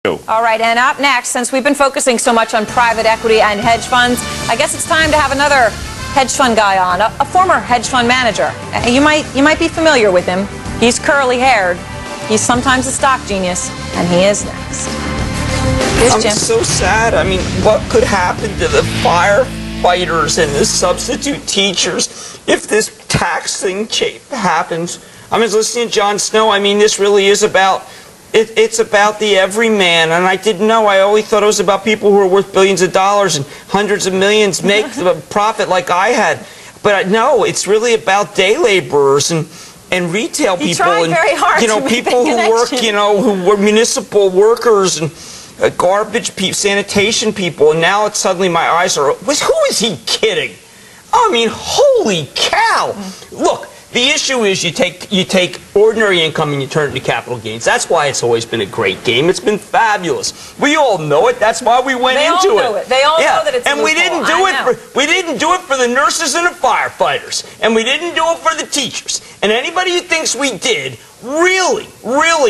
All right, and up next, since we've been focusing so much on private equity and hedge funds, I guess it's time to have another hedge fund guy on, a former hedge fund manager. You might be familiar with him. He's curly-haired. He's sometimes a stock genius, and he is next. Here's Jim. I'm so sad. I mean, what could happen to the firefighters and the substitute teachers if this tax thing happens? I was listening to Jon Snow. I mean, this really is about... It's about the everyman, and I didn't know. I always thought it was about people who are worth billions of dollars and hundreds of millions make the profit like I had. But no, it's really about day laborers and retail people. He tried very hard you know, to make people that who work, connection. you know, who were municipal workers and garbage people, sanitation people. And now it's suddenly my eyes are. Who is he kidding? I mean, holy cow! Look. The issue is you take ordinary income and you turn it into capital gains. That's why it's always been a great game. It's been fabulous. We all know it. That's why we went into it. They all know that it's a and we didn't do it for the nurses and the firefighters, and we didn't do it for the teachers. And anybody who thinks we did really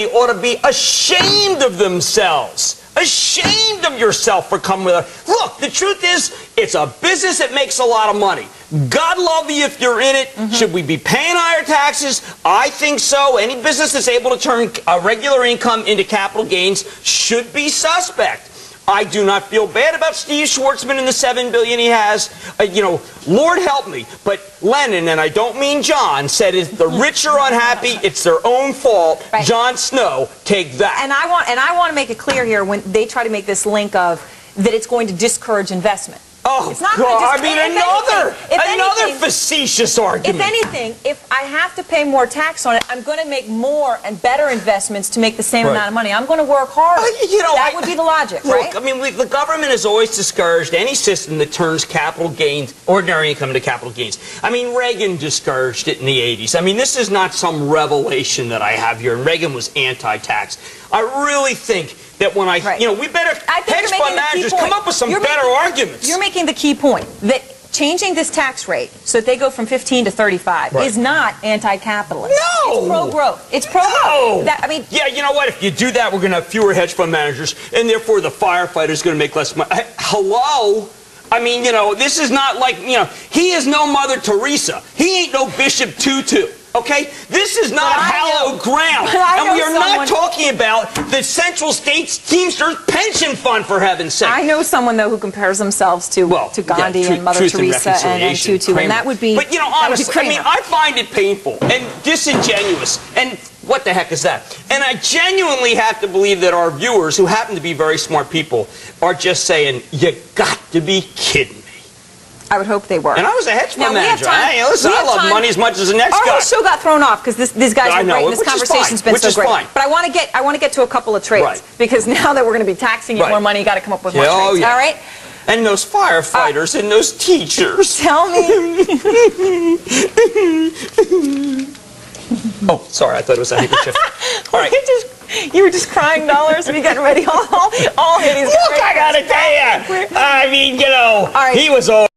ought to be ashamed of themselves. Ashamed of yourself for coming with it. Look, the truth is, it's a business that makes a lot of money. God love you if you're in it. Should we be paying higher taxes? I think so. Any business that's able to turn a regular income into capital gains should be suspect. I do not feel bad about Steve Schwartzman and the $7 billion he has. You know, Lord help me. But Lennon, and I don't mean John, said if the rich are unhappy, it's their own fault. Right. Jon Snow, take that. And I want to make it clear here when they try to make this link of that it's going to discourage investment. Oh, it's not God, I mean, another anything, facetious argument. If anything, if I have to pay more tax on it, I'm going to make more and better investments to make the same amount of money. I'm going to work harder. That would be the logic, right? Look, I mean, the government has always discouraged any system that turns capital gains, ordinary income into capital gains. I mean, Reagan discouraged it in the 80s. I mean, this is not some revelation that I have here. And Reagan was anti-tax. I really think that when you know, we better, hedge fund managers, come up with some better arguments. You're making the key point that changing this tax rate so that they go from 15 to 35 is not anti-capitalist. No! It's pro-growth. It's pro-growth. I mean, yeah, you know what? If you do that, we're going to have fewer hedge fund managers, and therefore the firefighter's going to make less money. Hello? I mean, you know, this is not like, you know, he is no Mother Teresa. He ain't no Bishop Tutu. Okay? This is not hallowed ground. And we are not talking about the Central States Teamsters Pension Fund, for heaven's sake. I know someone, though, who compares themselves to Gandhi and Mother Teresa and Tutu, Cramer. and that would be... But, you know, honestly, I mean, I find it painful and disingenuous, and what the heck is that? And I genuinely have to believe that our viewers, who happen to be very smart people, are just saying, you got to be kidding me. I would hope they were. And I was a hedge fund manager. Listen, I love money as much as the next guy. Our whole show got thrown off because these guys were great and this conversation's been so great. But I want to get to a couple of trades because now that we're going to be taxing you more money, you got to come up with more trades. All right? And those firefighters and those teachers. Tell me. Oh, sorry, I thought it was a handkerchief. All right. You were just crying dollars and you getting ready all Hades. Look, I gotta tell you, I mean, you know, he was all